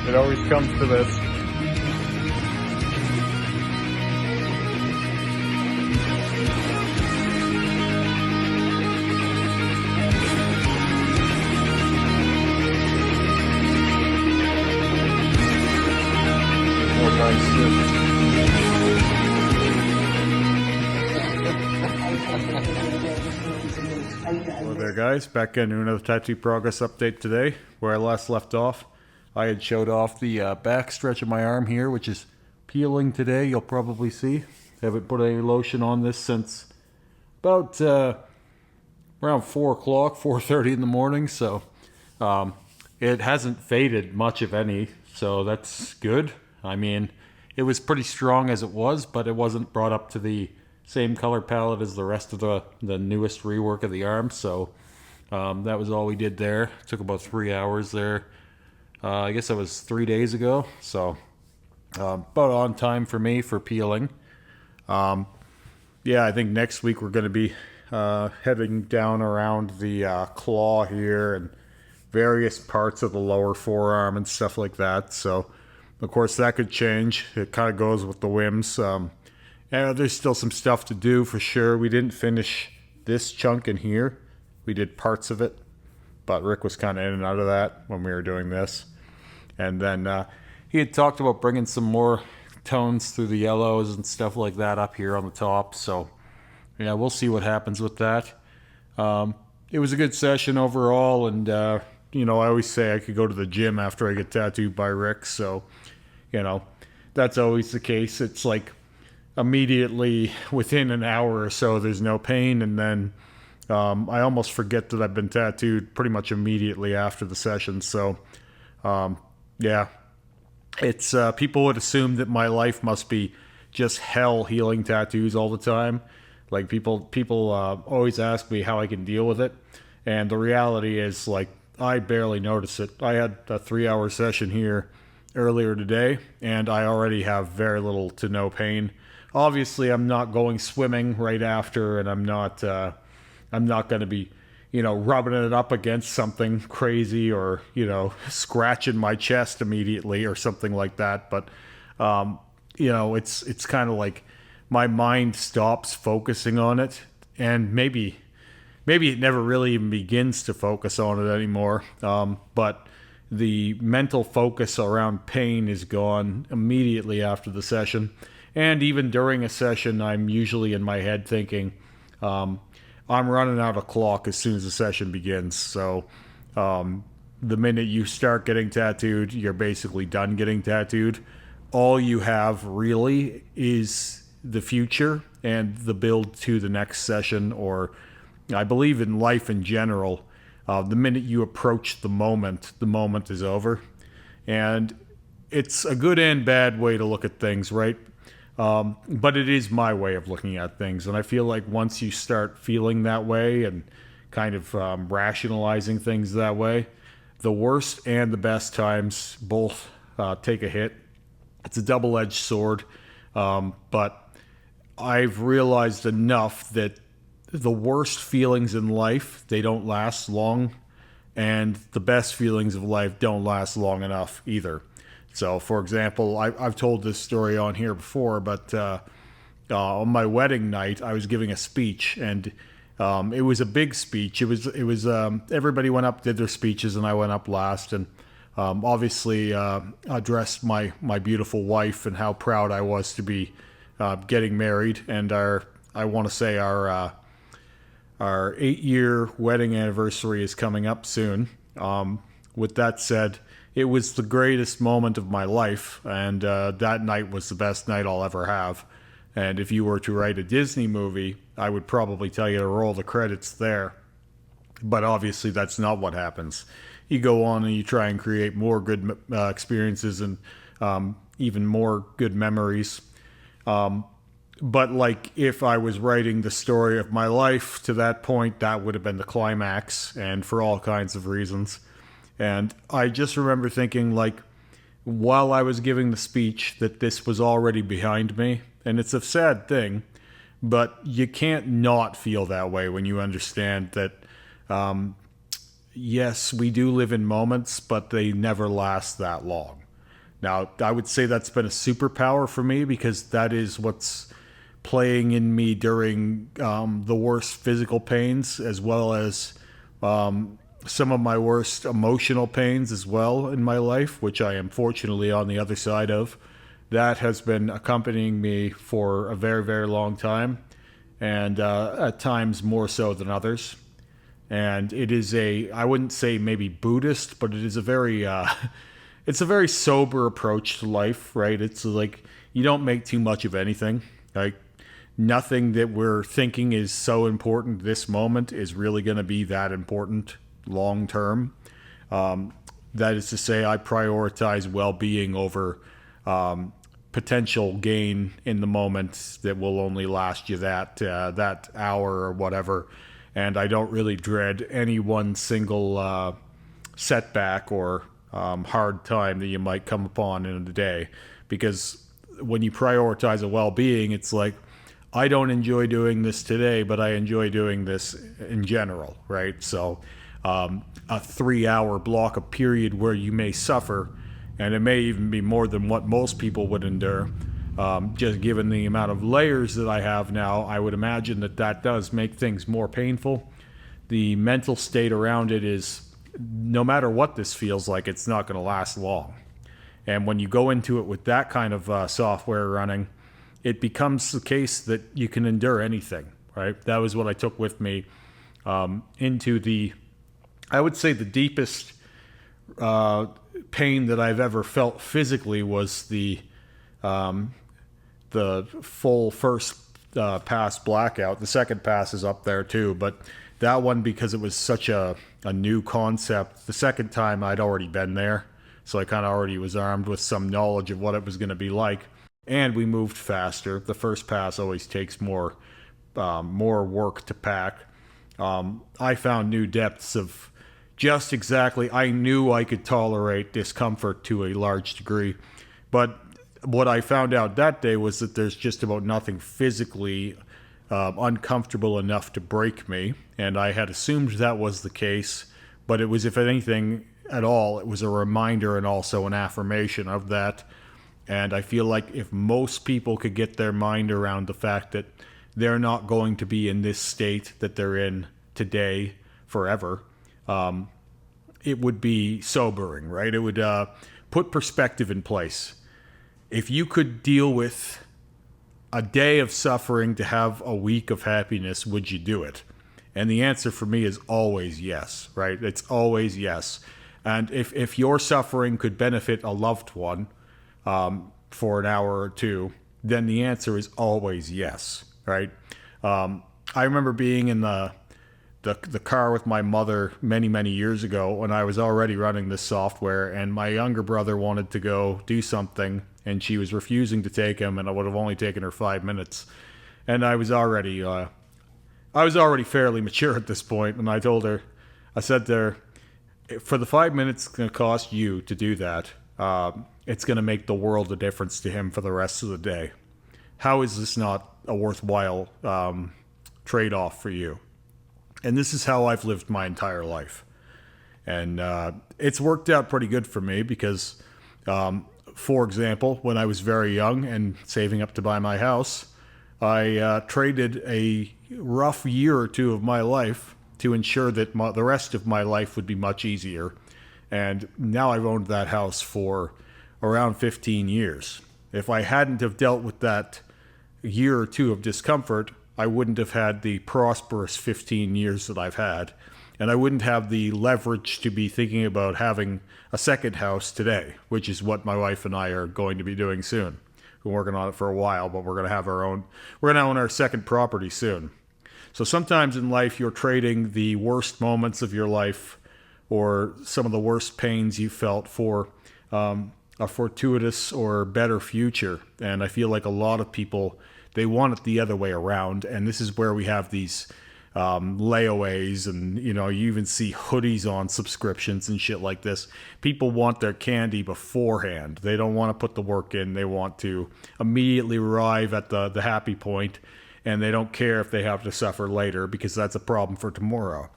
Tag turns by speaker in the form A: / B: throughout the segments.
A: It always comes to this. More nice shit. Hello there guys, back into another tattoo progress update today. Where I last left off, I had showed off the back stretch of my arm here, which is peeling today. You'll probably see. I haven't put any lotion on this since about around 4 o'clock, 4:30 in the morning, so it hasn't faded much, if any, so that's good. I mean, it was pretty strong as it was, but it wasn't brought up to the same color palette as the rest of the newest rework of the arm, so that was all we did there. It took about 3 hours there. I guess that was 3 days ago, so about on time for me for peeling. Yeah, I think next week we're going to be heading down around the claw here and various parts of the lower forearm and stuff like that, so of course that could change. It kind of goes with the whims. There's still some stuff to do for sure. We didn't finish this chunk in here. We did parts of it, but Rick was kind of in and out of that when we were doing this. And then he had talked about bringing some more tones through the yellows and stuff like that up here on the top. So yeah, we'll see what happens with that. It was a good session overall, and you know, I always say I could go to the gym after I get tattooed by Rick, so you know, that's always the case. It's like immediately within an hour or so there's no pain, and then I almost forget that I've been tattooed pretty much immediately after the session. So yeah, it's people would assume that my life must be just hell healing tattoos all the time. Like people always ask me how I can deal with it, and the reality is, like, I barely notice it. I had a 3-hour session here earlier today, and I already have very little to no pain. Obviously, I'm not going swimming right after, and I'm not going to be, you know, rubbing it up against something crazy or, you know, scratching my chest immediately or something like that. But, you know, it's kind of like my mind stops focusing on it, and maybe it never really even begins to focus on it anymore. But the mental focus around pain is gone immediately after the session. And even during a session, I'm usually in my head thinking, I'm running out of clock as soon as the session begins. So the minute you start getting tattooed, you're basically done getting tattooed. All you have really is the future and the build to the next session, or I believe in life in general. The minute you approach the moment is over. And it's a good and bad way to look at things, right? But it is my way of looking at things, and I feel like once you start feeling that way and kind of rationalizing things that way, the worst and the best times both take a hit. It's a double-edged sword, but I've realized enough that the worst feelings in life, they don't last long, and the best feelings of life don't last long enough either. So, for example, I've told this story on here before, but on my wedding night, I was giving a speech, and it was a big speech. It was everybody went up, did their speeches, and I went up last, and obviously addressed my beautiful wife and how proud I was to be getting married, and I want to say our 8-year wedding anniversary is coming up soon. With that said, it was the greatest moment of my life, and that night was the best night I'll ever have. And if you were to write a Disney movie, I would probably tell you to roll the credits there. But obviously that's not what happens. You go on and you try and create more good experiences and even more good memories. But like, if I was writing the story of my life to that point, that would have been the climax, and for all kinds of reasons. And I just remember thinking, like, while I was giving the speech, that this was already behind me. And it's a sad thing, but you can't not feel that way when you understand that, yes, we do live in moments, but they never last that long. Now, I would say that's been a superpower for me because that is what's playing in me during the worst physical pains, as well as some of my worst emotional pains as well in my life, which I am fortunately on the other side of. That has been accompanying me for a very, very long time, and at times more so than others. And it is I wouldn't say maybe Buddhist, but it is a very, it's a very sober approach to life, right? It's like you don't make too much of anything. Like nothing that we're thinking is so important this moment is really going to be that important long term. That is to say, I prioritize well-being over potential gain in the moment that will only last you that hour or whatever. And I don't really dread any one single setback or hard time that you might come upon in a day. Because when you prioritize a well-being, it's like, I don't enjoy doing this today, but I enjoy doing this in general, right? So a 3-hour block, a period where you may suffer, and it may even be more than what most people would endure. Just given the amount of layers that I have now, I would imagine that does make things more painful. The mental state around it is, no matter what this feels like, it's not going to last long. And when you go into it with that kind of software running, it becomes the case that you can endure anything, right? That was what I took with me into I would say the deepest pain that I've ever felt physically was the full first pass blackout. The second pass is up there too, but that one, because it was such a new concept, the second time I'd already been there, so I kind of already was armed with some knowledge of what it was going to be like, and we moved faster. The first pass always takes more work to pack. I found new depths of just exactly, I knew I could tolerate discomfort to a large degree, but what I found out that day was that there's just about nothing physically uncomfortable enough to break me, and I had assumed that was the case, but it was, if anything at all, it was a reminder and also an affirmation of that. And I feel like if most people could get their mind around the fact that they're not going to be in this state that they're in today forever, it would be sobering, right? It would put perspective in place. If you could deal with a day of suffering to have a week of happiness, would you do it? And the answer for me is always yes, right? It's always yes. And if your suffering could benefit a loved one for an hour or two, then the answer is always yes, right? I remember being in the car with my mother many, many years ago when I was already running this software, and my younger brother wanted to go do something, and she was refusing to take him, and I would have only taken her 5 minutes. And I was already fairly mature at this point, and I said to her, for the 5 minutes it's going to cost you to do that, it's going to make the world a difference to him for the rest of the day. How is this not a worthwhile trade-off for you? And this is how I've lived my entire life. And it's worked out pretty good for me because, for example, when I was very young and saving up to buy my house, I traded a rough year or two of my life to ensure that the rest of my life would be much easier. And now I've owned that house for around 15 years. If I hadn't have dealt with that year or two of discomfort, I wouldn't have had the prosperous 15 years that I've had. And I wouldn't have the leverage to be thinking about having a second house today, which is what my wife and I are going to be doing soon. We're working on it for a while, but we're going to own our second property soon. So sometimes in life, you're trading the worst moments of your life or some of the worst pains you felt for a fortuitous or better future. And I feel like a lot of people, they want it the other way around. And this is where we have these layaways, and you even see hoodies on subscriptions and shit like this. People want their candy beforehand. They don't want to put the work in. They want to immediately arrive at the happy point, and they don't care if they have to suffer later because that's a problem for tomorrow.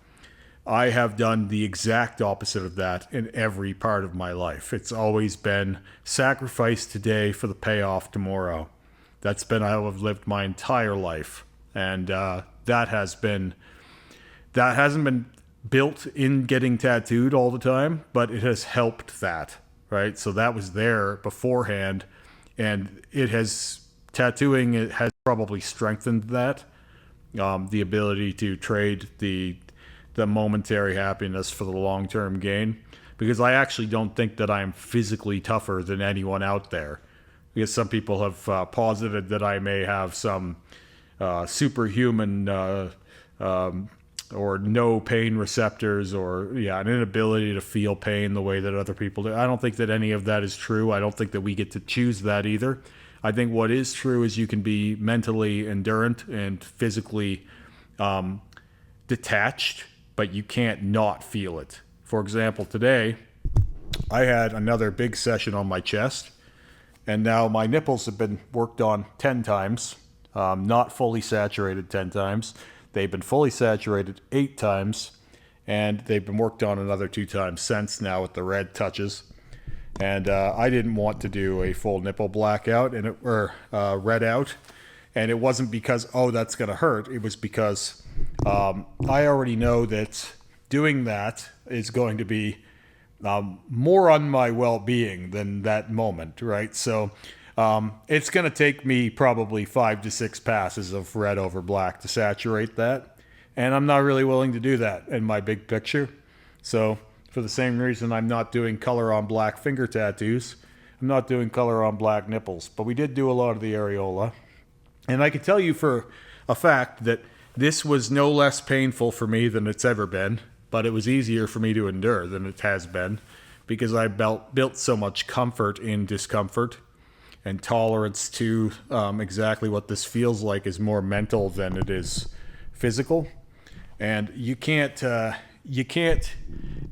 A: I have done the exact opposite of that in every part of my life. It's always been sacrifice today for the payoff tomorrow. That's been how I've lived my entire life. And that hasn't been built in getting tattooed all the time, but it has helped that, right? So that was there beforehand, and tattooing it has probably strengthened that, the ability to trade the momentary happiness for the long-term gain, because I actually don't think that I'm physically tougher than anyone out there, because some people have posited that I may have some superhuman or no pain receptors, or an inability to feel pain the way that other people do. I don't think that any of that is true. I don't think that we get to choose that either. I think what is true is you can be mentally endurant and physically detached, but you can't not feel it. For example, today I had another big session on my chest, and now my nipples have been worked on 10 times, not fully saturated 10 times. They've been fully saturated 8 times, and they've been worked on another 2 times since now with the red touches. And I didn't want to do a full nipple blackout or red out, and it wasn't because, oh, that's going to hurt. It was because I already know that doing that is going to be more on my well-being than that moment, right? So it's going to take me probably 5 to 6 passes of red over black to saturate that, and I'm not really willing to do that in my big picture. So for the same reason I'm not doing color on black finger tattoos, I'm not doing color on black nipples, but we did do a lot of the areola. And I can tell you for a fact that this was no less painful for me than it's ever been, but it was easier for me to endure than it has been, because I built so much comfort in discomfort, and tolerance to exactly what this feels like is more mental than it is physical. And you can't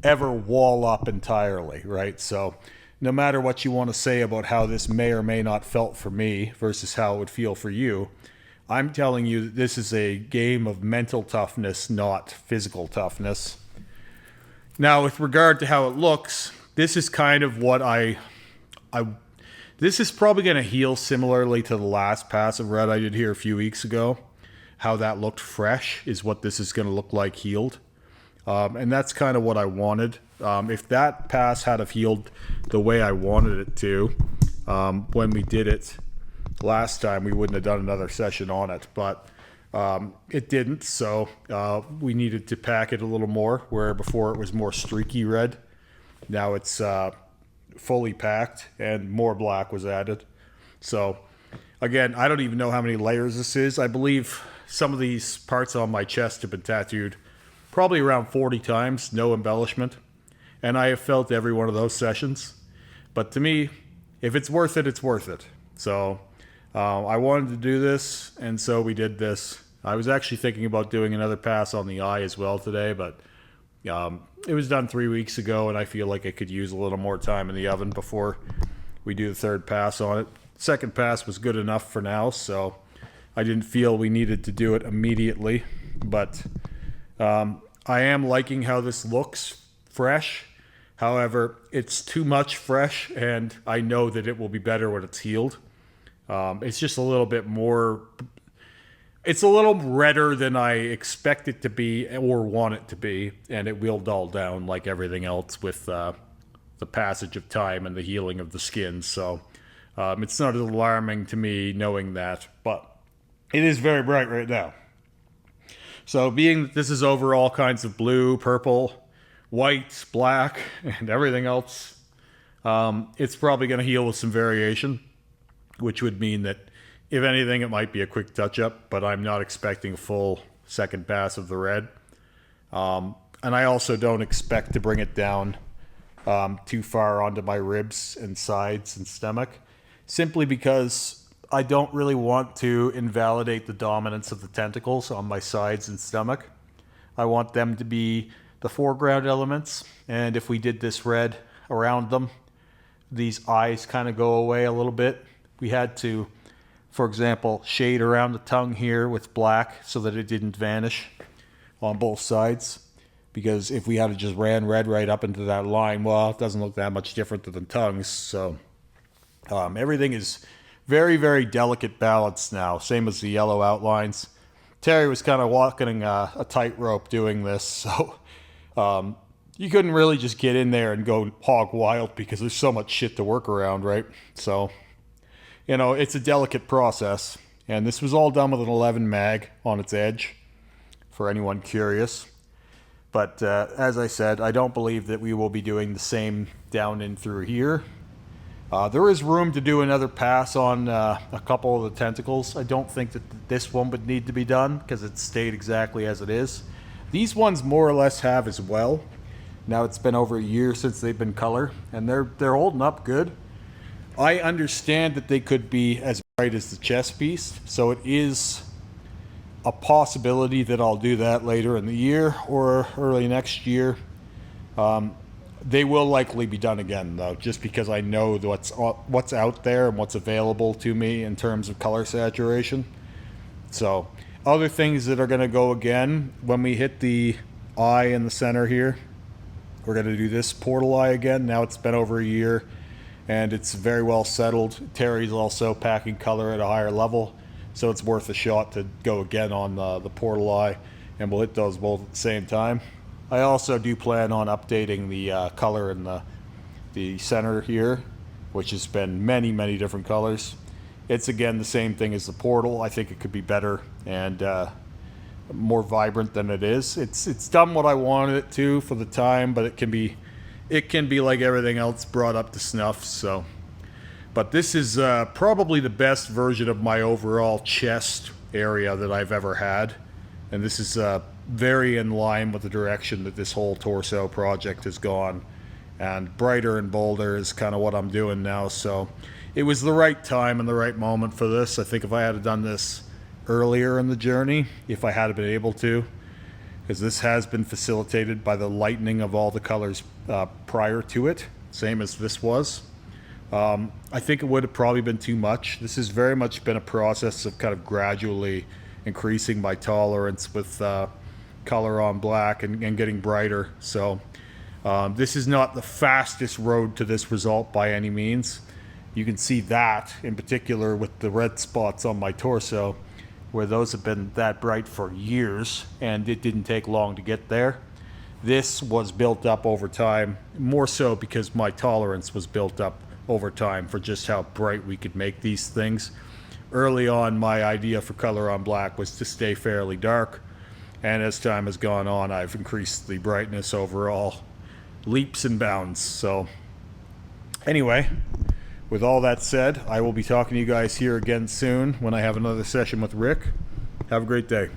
A: ever wall up entirely, right? So no matter what you want to say about how this may or may not felt for me versus how it would feel for you, I'm telling you that this is a game of mental toughness, not physical toughness. Now, with regard to how it looks, this is kind of what this is probably going to heal similarly to the last pass of red I did here a few weeks ago. How that looked fresh is what this is going to look like healed. And that's kind of what I wanted. If that pass had have healed the way I wanted it to, when we did it last time, we wouldn't have done another session on it. But it didn't, so we needed to pack it a little more, where before it was more streaky red. Now it's fully packed and more black was added. So again, I don't even know how many layers this is. I believe some of these parts on my chest have been tattooed probably around 40 times, no embellishment. And I have felt every one of those sessions. But to me, if it's worth it, it's worth it. So I wanted to do this, and so we did this. I was actually thinking about doing another pass on the eye as well today, but it was done 3 weeks ago, and I feel like I could use a little more time in the oven before we do the third pass on it. Second pass was good enough for now, so I didn't feel we needed to do it immediately. But I am liking how this looks fresh. However, it's too much fresh, and I know that it will be better when it's healed. It's just a little bit more... It's a little redder than I expect it to be or want it to be, and it will dull down like everything else with the passage of time and the healing of the skin. So it's not as alarming to me knowing that, but it is very bright right now. So being that this is over all kinds of blue, purple, white, black, and everything else, it's probably going to heal with some variation, which would mean that if anything, it might be a quick touch-up, but I'm not expecting a full second pass of the red. And I also don't expect to bring it down too far onto my ribs and sides and stomach, simply because I don't really want to invalidate the dominance of the tentacles on my sides and stomach. I want them to be the foreground elements, and if we did this red around them, these eyes kind of go away a little bit. We had to, for example, shade around the tongue here with black so that it didn't vanish on both sides. because if we had to just ran red right up into that line, well, it doesn't look that much different than the tongues. So everything is very, very delicate balance now, same as the yellow outlines. Terry was kind of walking a tightrope doing this, so you couldn't really just get in there and go hog wild because there's so much shit to work around, right? So, you know, it's a delicate process. And this was all done with an 11 mag on its edge, for anyone curious. But as I said, I don't believe that we will be doing the same down in through here. There is room to do another pass on a couple of the tentacles. I don't think that this one would need to be done because it stayed exactly as it is. These ones more or less have as well. Now it's been over a year since they've been color, and they're holding up good. I understand that they could be as bright as the chest piece, so it is a possibility that I'll do that later in the year or early next year. They will likely be done again, though, just because I know what's out there and what's available to me in terms of color saturation. So, other things that are going to go again, when we hit the eye in the center here, we're going to do this portal eye again. Now it's been over a year, and it's very well settled. Terry's also packing color at a higher level, so it's worth a shot to go again on the portal eye, and we'll hit those both at the same time. I also do plan on updating the color in the center here, which has been many, many different colors. It's again the same thing as the portal. I think it could be better and more vibrant than it is. It's done what I wanted it to for the time, but it can be like everything else, brought up to snuff. So, but this is probably the best version of my overall chest area that I've ever had, and this is very in line with the direction that this whole torso project has gone, and brighter and bolder is kind of what I'm doing now. So it was the right time and the right moment for this. I think if I had done this earlier in the journey, if I had been able to, because this has been facilitated by the lightening of all the colors prior to it, same as this was, I think it would have probably been too much. This has very much been a process of kind of gradually increasing my tolerance with color on black and getting brighter. So this is not the fastest road to this result by any means. You can see that in particular with the red spots on my torso, where those have been that bright for years, and it didn't take long to get there. This was built up over time, more so because my tolerance was built up over time for just how bright we could make these things. Early on, my idea for color on black was to stay fairly dark, and as time has gone on, I've increased the brightness overall leaps and bounds. So anyway, with all that said, I will be talking to you guys here again soon when I have another session with Rick. Have a great day.